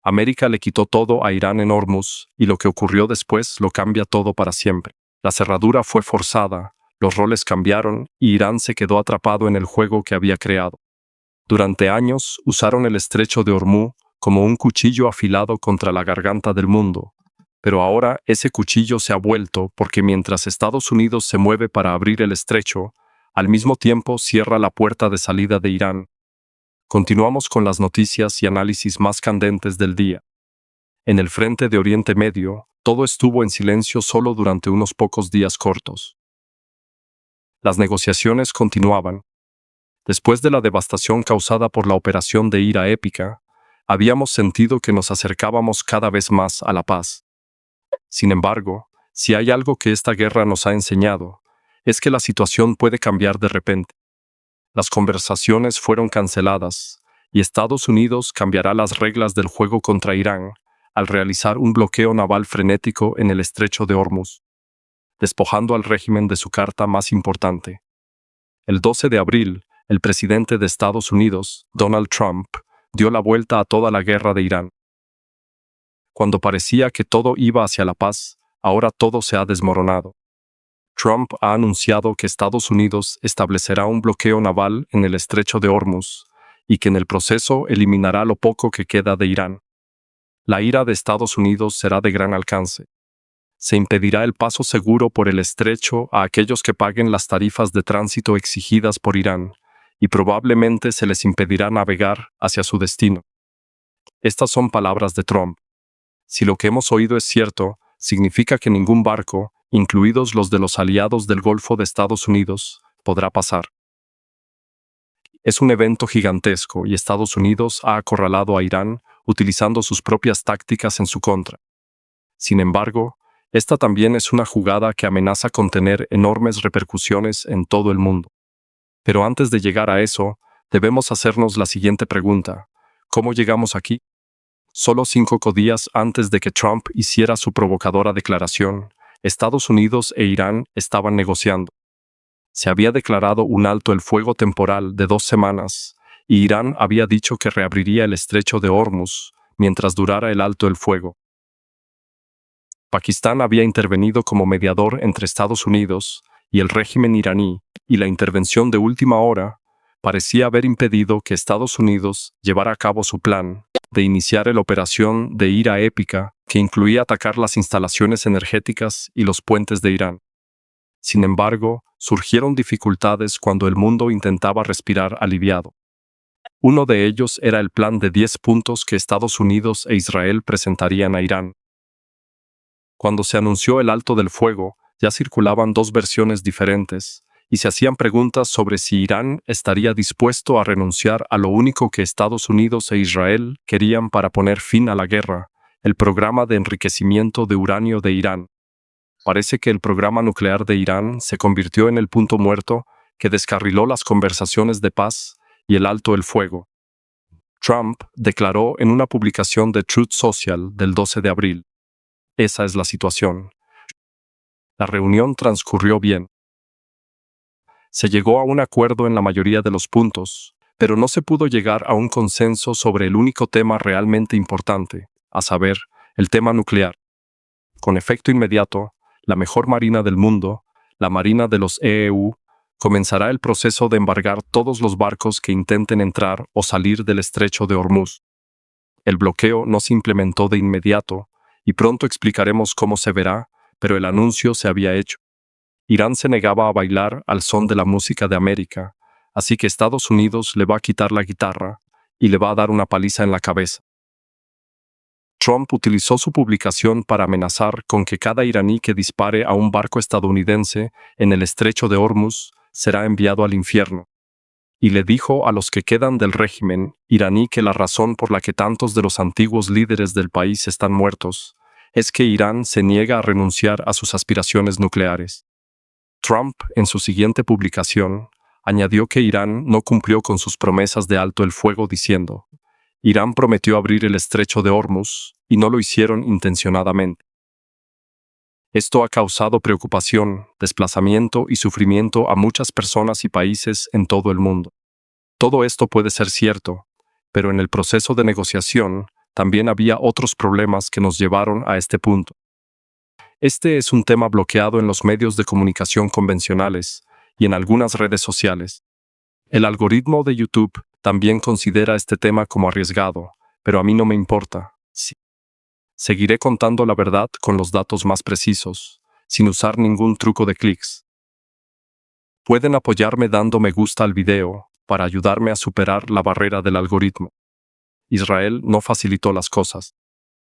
América le quitó todo a Irán en Hormuz, y lo que ocurrió después lo cambia todo para siempre. La cerradura fue forzada, los roles cambiaron y Irán se quedó atrapado en el juego que había creado. Durante años usaron el estrecho de Hormuz como un cuchillo afilado contra la garganta del mundo. Pero ahora ese cuchillo se ha vuelto porque mientras Estados Unidos se mueve para abrir el estrecho, al mismo tiempo cierra la puerta de salida de Irán. Continuamos con las noticias y análisis más candentes del día. En el frente de Oriente Medio, todo estuvo en silencio solo durante unos pocos días cortos. Las negociaciones continuaban. Después de la devastación causada por la operación de ira épica, habíamos sentido que nos acercábamos cada vez más a la paz. Sin embargo, si hay algo que esta guerra nos ha enseñado, es que la situación puede cambiar de repente. Las conversaciones fueron canceladas, y Estados Unidos cambiará las reglas del juego contra Irán al realizar un bloqueo naval frenético en el estrecho de Hormuz, despojando al régimen de su carta más importante. El 12 de abril, el presidente de Estados Unidos, Donald Trump, dio la vuelta a toda la guerra de Irán. Cuando parecía que todo iba hacia la paz, ahora todo se ha desmoronado. Trump ha anunciado que Estados Unidos establecerá un bloqueo naval en el estrecho de Hormuz y que en el proceso eliminará lo poco que queda de Irán. La ira de Estados Unidos será de gran alcance. Se impedirá el paso seguro por el estrecho a aquellos que paguen las tarifas de tránsito exigidas por Irán, y probablemente se les impedirá navegar hacia su destino. Estas son palabras de Trump. Si lo que hemos oído es cierto, significa que ningún barco, incluidos los de los aliados del Golfo de Estados Unidos, podrá pasar. Es un evento gigantesco y Estados Unidos ha acorralado a Irán utilizando sus propias tácticas en su contra. Sin embargo, esta también es una jugada que amenaza con tener enormes repercusiones en todo el mundo. Pero antes de llegar a eso, debemos hacernos la siguiente pregunta: ¿cómo llegamos aquí? Solo 5 días antes de que Trump hiciera su provocadora declaración, Estados Unidos e Irán estaban negociando. Se había declarado un alto el fuego temporal de 2 semanas, y Irán había dicho que reabriría el estrecho de Hormuz mientras durara el alto el fuego. Pakistán había intervenido como mediador entre Estados Unidos y el régimen iraní, y la intervención de última hora parecía haber impedido que Estados Unidos llevara a cabo su plan de iniciar la operación de ira épica que incluía atacar las instalaciones energéticas y los puentes de Irán. Sin embargo, surgieron dificultades cuando el mundo intentaba respirar aliviado. Uno de ellos era el plan de 10 puntos que Estados Unidos e Israel presentarían a Irán. Cuando se anunció el alto del fuego, ya circulaban 2 versiones diferentes, y se hacían preguntas sobre si Irán estaría dispuesto a renunciar a lo único que Estados Unidos e Israel querían para poner fin a la guerra, el programa de enriquecimiento de uranio de Irán. Parece que el programa nuclear de Irán se convirtió en el punto muerto que descarriló las conversaciones de paz y el alto el fuego. Trump declaró en una publicación de Truth Social del 12 de abril: esa es la situación. La reunión transcurrió bien. Se llegó a un acuerdo en la mayoría de los puntos, pero no se pudo llegar a un consenso sobre el único tema realmente importante, a saber, el tema nuclear. Con efecto inmediato, la mejor marina del mundo, la Marina de los EU, comenzará el proceso de embargar todos los barcos que intenten entrar o salir del estrecho de Hormuz. El bloqueo no se implementó de inmediato, y pronto explicaremos cómo se verá, pero el anuncio se había hecho. Irán se negaba a bailar al son de la música de América, así que Estados Unidos le va a quitar la guitarra y le va a dar una paliza en la cabeza. Trump utilizó su publicación para amenazar con que cada iraní que dispare a un barco estadounidense en el estrecho de Hormuz será enviado al infierno. Y le dijo a los que quedan del régimen iraní que la razón por la que tantos de los antiguos líderes del país están muertos es que Irán se niega a renunciar a sus aspiraciones nucleares. Trump, en su siguiente publicación, añadió que Irán no cumplió con sus promesas de alto el fuego diciendo: Irán prometió abrir el estrecho de Hormuz y no lo hicieron intencionadamente. Esto ha causado preocupación, desplazamiento y sufrimiento a muchas personas y países en todo el mundo. Todo esto puede ser cierto, pero en el proceso de negociación también había otros problemas que nos llevaron a este punto. Este es un tema bloqueado en los medios de comunicación convencionales y en algunas redes sociales. El algoritmo de YouTube también considera este tema como arriesgado, pero a mí no me importa. Sí. Seguiré contando la verdad con los datos más precisos, sin usar ningún truco de clics. Pueden apoyarme dando me gusta al video para ayudarme a superar la barrera del algoritmo. Israel no facilitó las cosas.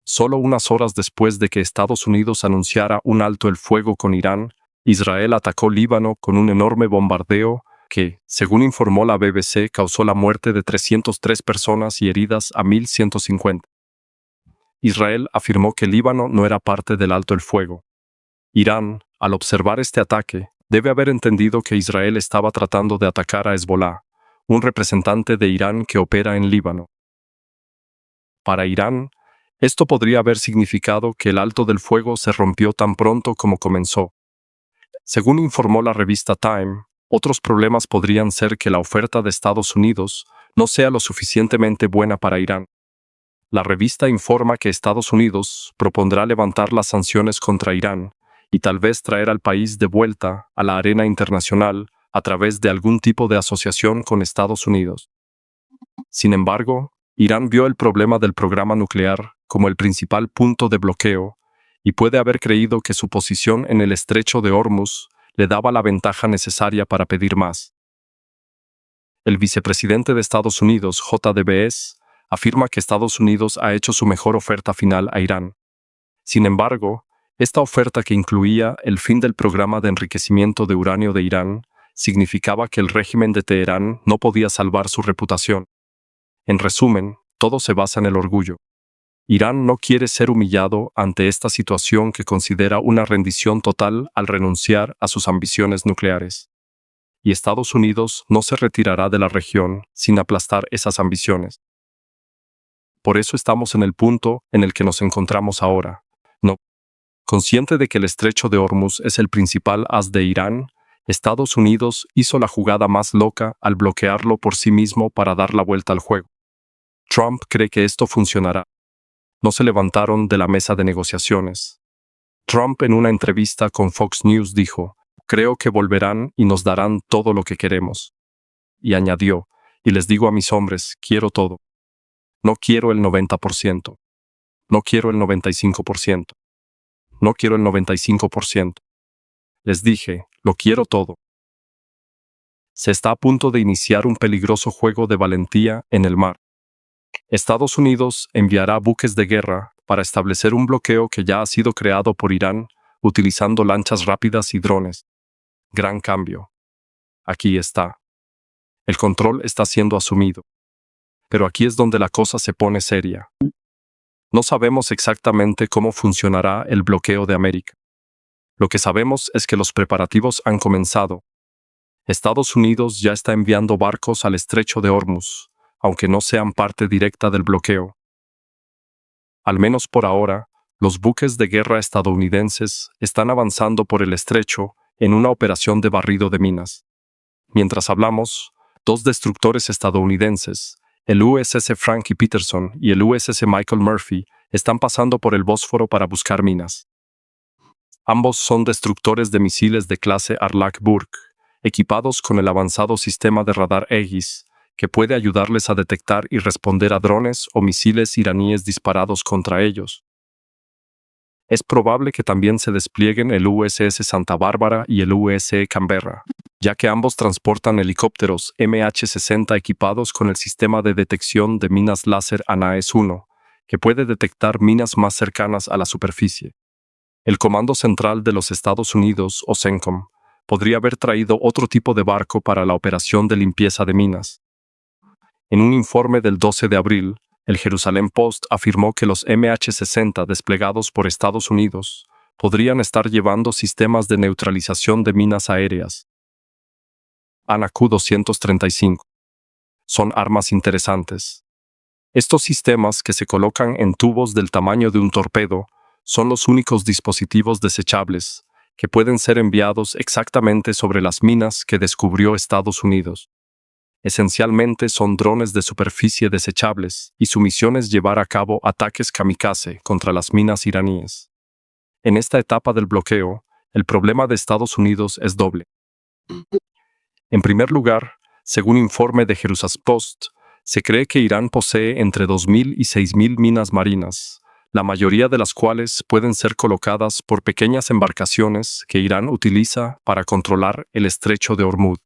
Solo unas horas después de que Estados Unidos anunciara un alto el fuego con Irán, Israel atacó Líbano con un enorme bombardeo que, según informó la BBC, causó la muerte de 303 personas y heridas a 1.150. Israel afirmó que Líbano no era parte del alto el fuego. Irán, al observar este ataque, debe haber entendido que Israel estaba tratando de atacar a Hezbollah, un representante de Irán que opera en Líbano. Para Irán, esto podría haber significado que el alto del fuego se rompió tan pronto como comenzó. Según informó la revista Time, otros problemas podrían ser que la oferta de Estados Unidos no sea lo suficientemente buena para Irán. La revista informa que Estados Unidos propondrá levantar las sanciones contra Irán y tal vez traer al país de vuelta a la arena internacional a través de algún tipo de asociación con Estados Unidos. Sin embargo, Irán vio el problema del programa nuclear como el principal punto de bloqueo y puede haber creído que su posición en el estrecho de Hormuz le daba la ventaja necesaria para pedir más. El vicepresidente de Estados Unidos, J.D. Vance, afirma que Estados Unidos ha hecho su mejor oferta final a Irán. Sin embargo, esta oferta, que incluía el fin del programa de enriquecimiento de uranio de Irán, significaba que el régimen de Teherán no podía salvar su reputación. En resumen, todo se basa en el orgullo. Irán no quiere ser humillado ante esta situación que considera una rendición total al renunciar a sus ambiciones nucleares. Y Estados Unidos no se retirará de la región sin aplastar esas ambiciones. Por eso estamos en el punto en el que nos encontramos ahora. No. Consciente de que el estrecho de Hormuz es el principal haz de Irán, Estados Unidos hizo la jugada más loca al bloquearlo por sí mismo para dar la vuelta al juego. Trump cree que esto funcionará. No se levantaron de la mesa de negociaciones. Trump, en una entrevista con Fox News, dijo: "Creo que volverán y nos darán todo lo que queremos". Y añadió: "Y les digo a mis hombres, quiero todo. No quiero el 90%. No quiero el 95%. No quiero el 95%. Les dije, lo quiero todo". Se está a punto de iniciar un peligroso juego de valentía en el mar. Estados Unidos enviará buques de guerra para establecer un bloqueo que ya ha sido creado por Irán utilizando lanchas rápidas y drones. Gran cambio. Aquí está. El control está siendo asumido. Pero aquí es donde la cosa se pone seria. No sabemos exactamente cómo funcionará el bloqueo de América. Lo que sabemos es que los preparativos han comenzado. Estados Unidos ya está enviando barcos al estrecho de Hormuz, aunque no sean parte directa del bloqueo. Al menos por ahora, los buques de guerra estadounidenses están avanzando por el estrecho en una operación de barrido de minas. Mientras hablamos, 2 destructores estadounidenses, el USS Frank E. Peterson y el USS Michael Murphy, están pasando por el Bósforo para buscar minas. Ambos son destructores de misiles de clase Arleigh-Burke, equipados con el avanzado sistema de radar Aegis, que puede ayudarles a detectar y responder a drones o misiles iraníes disparados contra ellos. Es probable que también se desplieguen el USS Santa Bárbara y el USS Canberra, ya que ambos transportan helicópteros MH-60 equipados con el sistema de detección de minas láser ANAES-1, que puede detectar minas más cercanas a la superficie. El Comando Central de los Estados Unidos, o CENTCOM, podría haber traído otro tipo de barco para la operación de limpieza de minas. En un informe del 12 de abril, el Jerusalem Post afirmó que los MH-60 desplegados por Estados Unidos podrían estar llevando sistemas de neutralización de minas aéreas. ANAQ-235. Son armas interesantes. Estos sistemas, que se colocan en tubos del tamaño de un torpedo, son los únicos dispositivos desechables que pueden ser enviados exactamente sobre las minas que descubrió Estados Unidos. Esencialmente son drones de superficie desechables y su misión es llevar a cabo ataques kamikaze contra las minas iraníes. En esta etapa del bloqueo, el problema de Estados Unidos es doble. En primer lugar, según informe de Jerusalem Post, se cree que Irán posee entre 2.000 y 6.000 minas marinas, la mayoría de las cuales pueden ser colocadas por pequeñas embarcaciones que Irán utiliza para controlar el estrecho de Hormuz.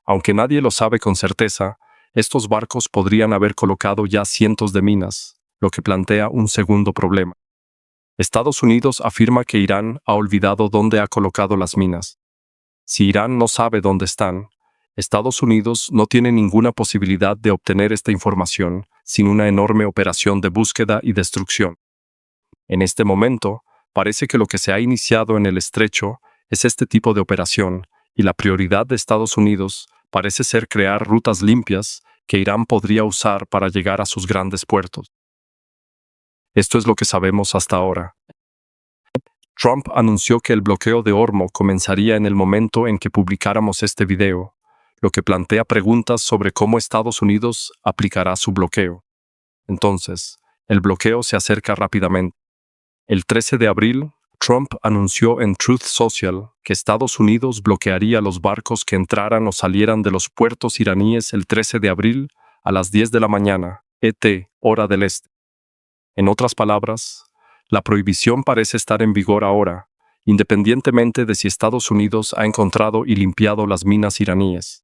Aunque nadie lo sabe con certeza, estos barcos podrían haber colocado ya cientos de minas, lo que plantea un segundo problema. Estados Unidos afirma que Irán ha olvidado dónde ha colocado las minas. Si Irán no sabe dónde están, Estados Unidos no tiene ninguna posibilidad de obtener esta información sin una enorme operación de búsqueda y destrucción. En este momento, parece que lo que se ha iniciado en el estrecho es este tipo de operación, y la prioridad de Estados Unidos parece ser crear rutas limpias que Irán podría usar para llegar a sus grandes puertos. Esto es lo que sabemos hasta ahora. Trump anunció que el bloqueo de Hormuz comenzaría en el momento en que publicáramos este video, lo que plantea preguntas sobre cómo Estados Unidos aplicará su bloqueo. Entonces, el bloqueo se acerca rápidamente. El 13 de abril, Trump anunció en Truth Social que Estados Unidos bloquearía los barcos que entraran o salieran de los puertos iraníes el 13 de abril a las 10 de la mañana, ET, hora del este. En otras palabras, la prohibición parece estar en vigor ahora, independientemente de si Estados Unidos ha encontrado y limpiado las minas iraníes.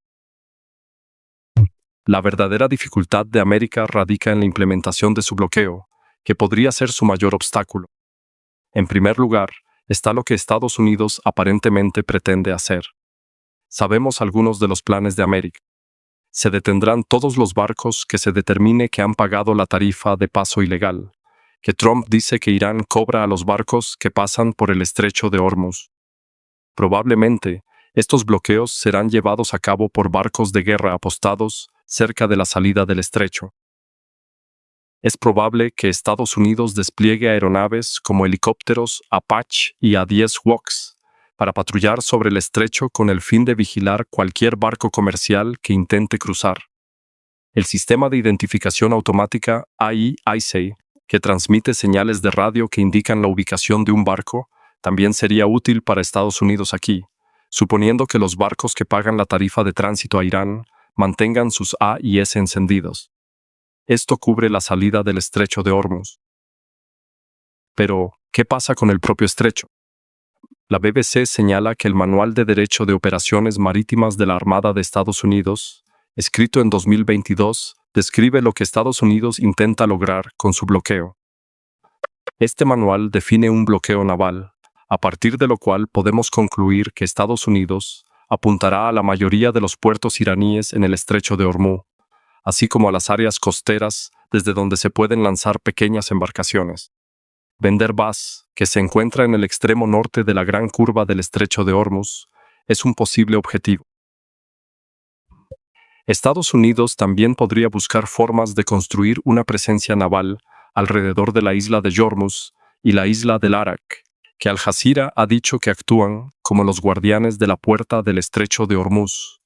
La verdadera dificultad de América radica en la implementación de su bloqueo, que podría ser su mayor obstáculo. En primer lugar, está lo que Estados Unidos aparentemente pretende hacer. Sabemos algunos de los planes de América. Se detendrán todos los barcos que se determine que han pagado la tarifa de paso ilegal, que Trump dice que Irán cobra a los barcos que pasan por el estrecho de Hormuz. Probablemente, estos bloqueos serán llevados a cabo por barcos de guerra apostados cerca de la salida del estrecho. Es probable que Estados Unidos despliegue aeronaves como helicópteros Apache y A-10 Hawks para patrullar sobre el estrecho con el fin de vigilar cualquier barco comercial que intente cruzar. El sistema de identificación automática AI-ICE, que transmite señales de radio que indican la ubicación de un barco, también sería útil para Estados Unidos aquí, suponiendo que los barcos que pagan la tarifa de tránsito a Irán mantengan sus AIS encendidos. Esto cubre la salida del estrecho de Hormuz. Pero, ¿qué pasa con el propio estrecho? La BBC señala que el Manual de Derecho de Operaciones Marítimas de la Armada de Estados Unidos, escrito en 2022, describe lo que Estados Unidos intenta lograr con su bloqueo. Este manual define un bloqueo naval, a partir de lo cual podemos concluir que Estados Unidos apuntará a la mayoría de los puertos iraníes en el estrecho de Hormuz, así como a las áreas costeras desde donde se pueden lanzar pequeñas embarcaciones. Bandar Abbas, que se encuentra en el extremo norte de la gran curva del estrecho de Hormuz, es un posible objetivo. Estados Unidos también podría buscar formas de construir una presencia naval alrededor de la isla de Hormuz y la isla del Arak, que Al Jazeera ha dicho que actúan como los guardianes de la puerta del estrecho de Hormuz.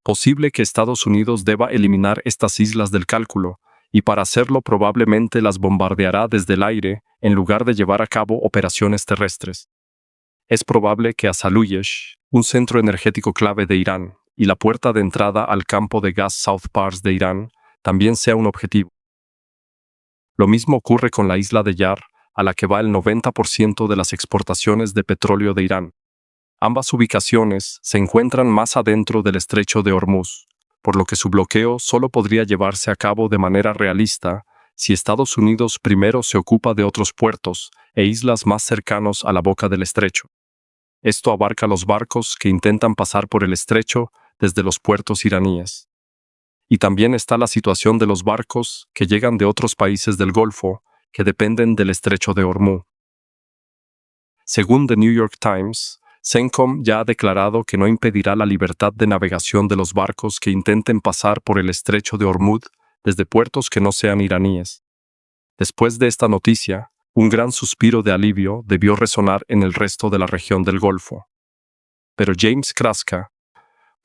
Posible que Estados Unidos deba eliminar estas islas del cálculo, y para hacerlo probablemente las bombardeará desde el aire en lugar de llevar a cabo operaciones terrestres. Es probable que As-Saluyesh, un centro energético clave de Irán, y la puerta de entrada al campo de gas South Pars de Irán, también sea un objetivo. Lo mismo ocurre con la isla de Yar, a la que va el 90% de las exportaciones de petróleo de Irán. Ambas ubicaciones se encuentran más adentro del estrecho de Hormuz, por lo que su bloqueo solo podría llevarse a cabo de manera realista si Estados Unidos primero se ocupa de otros puertos e islas más cercanos a la boca del estrecho. Esto abarca los barcos que intentan pasar por el estrecho desde los puertos iraníes. Y también está la situación de los barcos que llegan de otros países del Golfo que dependen del estrecho de Hormuz. Según The New York Times, CENTCOM ya ha declarado que no impedirá la libertad de navegación de los barcos que intenten pasar por el estrecho de Hormuz desde puertos que no sean iraníes. Después de esta noticia, un gran suspiro de alivio debió resonar en el resto de la región del Golfo. Pero James Kraska,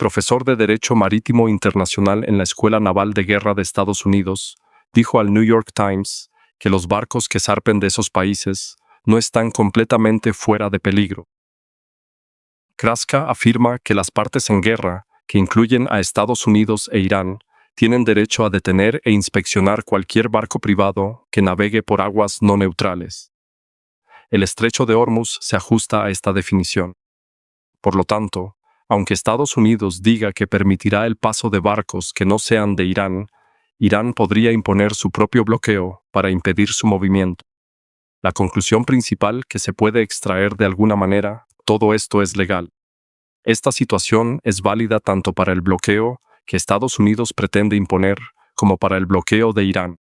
profesor de Derecho Marítimo Internacional en la Escuela Naval de Guerra de Estados Unidos, dijo al New York Times que los barcos que zarpen de esos países no están completamente fuera de peligro. Kraska afirma que las partes en guerra, que incluyen a Estados Unidos e Irán, tienen derecho a detener e inspeccionar cualquier barco privado que navegue por aguas no neutrales. El estrecho de Hormuz se ajusta a esta definición. Por lo tanto, aunque Estados Unidos diga que permitirá el paso de barcos que no sean de Irán, Irán podría imponer su propio bloqueo para impedir su movimiento. La conclusión principal que se puede extraer de alguna manera, todo esto es legal. Esta situación es válida tanto para el bloqueo que Estados Unidos pretende imponer como para el bloqueo de Irán.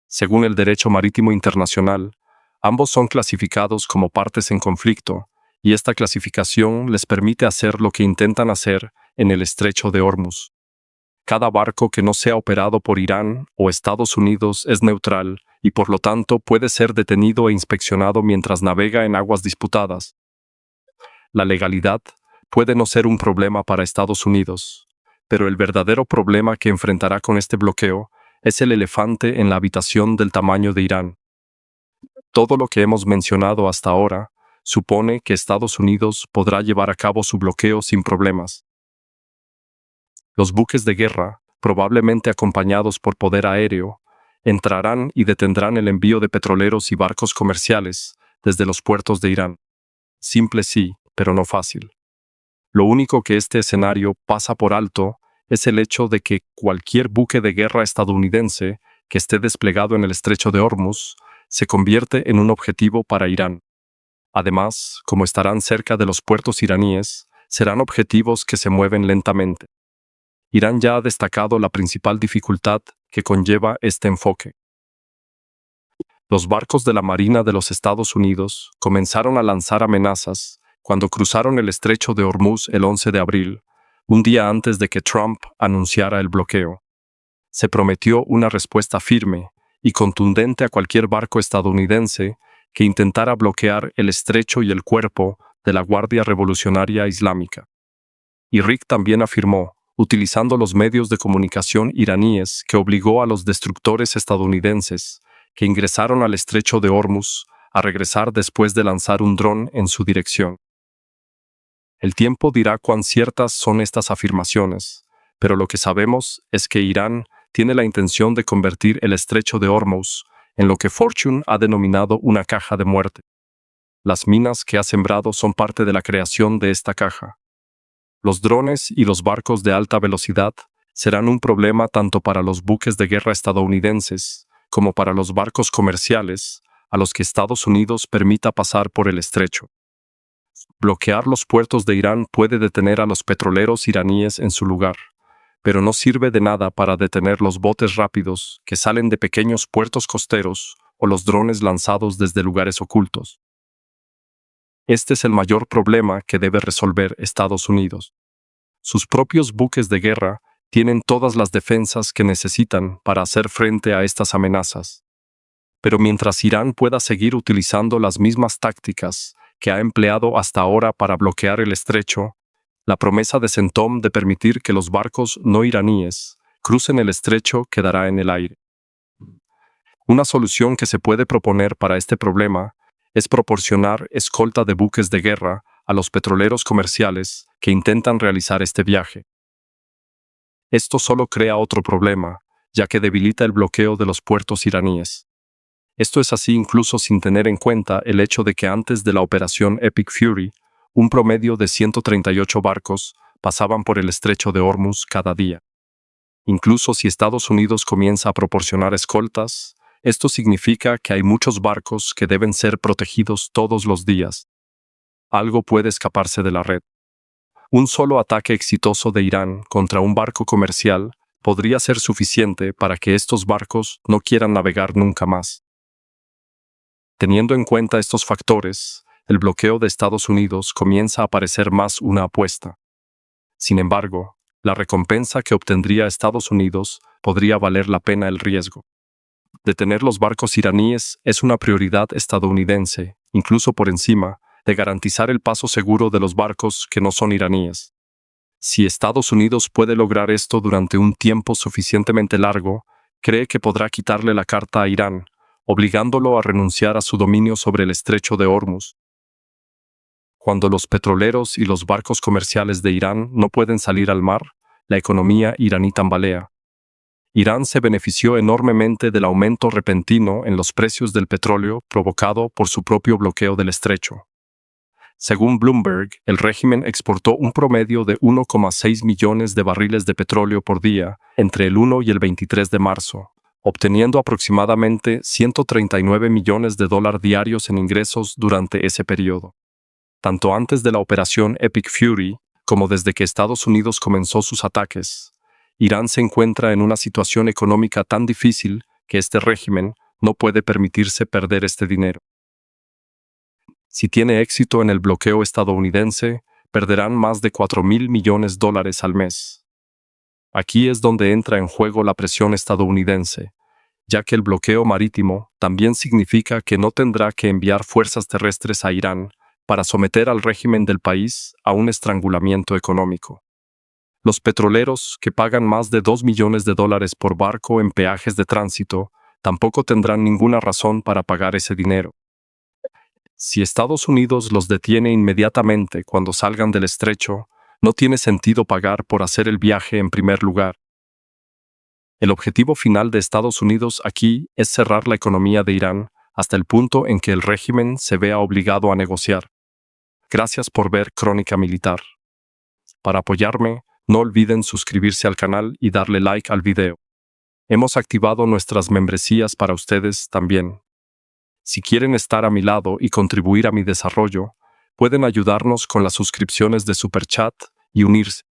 Según el derecho marítimo internacional, ambos son clasificados como partes en conflicto, y esta clasificación les permite hacer lo que intentan hacer en el estrecho de Hormuz. Cada barco que no sea operado por Irán o Estados Unidos es neutral y por lo tanto puede ser detenido e inspeccionado mientras navega en aguas disputadas. La legalidad puede no ser un problema para Estados Unidos, pero el verdadero problema que enfrentará con este bloqueo es el elefante en la habitación del tamaño de Irán. Todo lo que hemos mencionado hasta ahora supone que Estados Unidos podrá llevar a cabo su bloqueo sin problemas. Los buques de guerra, probablemente acompañados por poder aéreo, entrarán y detendrán el envío de petroleros y barcos comerciales desde los puertos de Irán. Simple sí, pero no fácil. Lo único que este escenario pasa por alto es el hecho de que cualquier buque de guerra estadounidense que esté desplegado en el estrecho de Hormuz se convierte en un objetivo para Irán. Además, como estarán cerca de los puertos iraníes, serán objetivos que se mueven lentamente. Irán ya ha destacado la principal dificultad que conlleva este enfoque. Los barcos de la Marina de los Estados Unidos comenzaron a lanzar amenazas cuando cruzaron el estrecho de Hormuz el 11 de abril, un día antes de que Trump anunciara el bloqueo. Se prometió una respuesta firme y contundente a cualquier barco estadounidense que intentara bloquear el estrecho y el cuerpo de la Guardia Revolucionaria Islámica. Y Rick también afirmó, utilizando los medios de comunicación iraníes, que obligó a los destructores estadounidenses que ingresaron al estrecho de Hormuz a regresar después de lanzar un dron en su dirección. El tiempo dirá cuán ciertas son estas afirmaciones, pero lo que sabemos es que Irán tiene la intención de convertir el estrecho de Hormuz en lo que Fortune ha denominado una caja de muerte. Las minas que ha sembrado son parte de la creación de esta caja. Los drones y los barcos de alta velocidad serán un problema tanto para los buques de guerra estadounidenses como para los barcos comerciales a los que Estados Unidos permita pasar por el estrecho. Bloquear los puertos de Irán puede detener a los petroleros iraníes en su lugar, pero no sirve de nada para detener los botes rápidos que salen de pequeños puertos costeros o los drones lanzados desde lugares ocultos. Este es el mayor problema que debe resolver Estados Unidos. Sus propios buques de guerra tienen todas las defensas que necesitan para hacer frente a estas amenazas. Pero mientras Irán pueda seguir utilizando las mismas tácticas que ha empleado hasta ahora para bloquear el estrecho, la promesa de CENTOM de permitir que los barcos no iraníes crucen el estrecho quedará en el aire. Una solución que se puede proponer para este problema es proporcionar escolta de buques de guerra a los petroleros comerciales que intentan realizar este viaje. Esto solo crea otro problema, ya que debilita el bloqueo de los puertos iraníes. Esto es así incluso sin tener en cuenta el hecho de que antes de la operación Epic Fury, un promedio de 138 barcos pasaban por el estrecho de Hormuz cada día. Incluso si Estados Unidos comienza a proporcionar escoltas, esto significa que hay muchos barcos que deben ser protegidos todos los días. Algo puede escaparse de la red. Un solo ataque exitoso de Irán contra un barco comercial podría ser suficiente para que estos barcos no quieran navegar nunca más. Teniendo en cuenta estos factores, el bloqueo de Estados Unidos comienza a parecer más una apuesta. Sin embargo, la recompensa que obtendría Estados Unidos podría valer la pena el riesgo. Detener los barcos iraníes es una prioridad estadounidense, incluso por encima de garantizar el paso seguro de los barcos que no son iraníes. Si Estados Unidos puede lograr esto durante un tiempo suficientemente largo, cree que podrá quitarle la carta a Irán, obligándolo a renunciar a su dominio sobre el estrecho de Hormuz. Cuando los petroleros y los barcos comerciales de Irán no pueden salir al mar, la economía iraní tambalea. Irán se benefició enormemente del aumento repentino en los precios del petróleo provocado por su propio bloqueo del estrecho. Según Bloomberg, el régimen exportó un promedio de 1,6 millones de barriles de petróleo por día entre el 1 y el 23 de marzo, obteniendo aproximadamente $139 millones diarios en ingresos durante ese periodo. Tanto antes de la operación Epic Fury como desde que Estados Unidos comenzó sus ataques, Irán se encuentra en una situación económica tan difícil que este régimen no puede permitirse perder este dinero. Si tiene éxito en el bloqueo estadounidense, perderán más de $4.000 millones al mes. Aquí es donde entra en juego la presión estadounidense, ya que el bloqueo marítimo también significa que no tendrá que enviar fuerzas terrestres a Irán para someter al régimen del país a un estrangulamiento económico. Los petroleros, que pagan más de $2 millones por barco en peajes de tránsito, tampoco tendrán ninguna razón para pagar ese dinero. Si Estados Unidos los detiene inmediatamente cuando salgan del estrecho, no tiene sentido pagar por hacer el viaje en primer lugar. El objetivo final de Estados Unidos aquí es cerrar la economía de Irán hasta el punto en que el régimen se vea obligado a negociar. Gracias por ver Crónica Militar. Para apoyarme, no olviden suscribirse al canal y darle like al video. Hemos activado nuestras membresías para ustedes también. Si quieren estar a mi lado y contribuir a mi desarrollo, pueden ayudarnos con las suscripciones de Super Chat y unirse.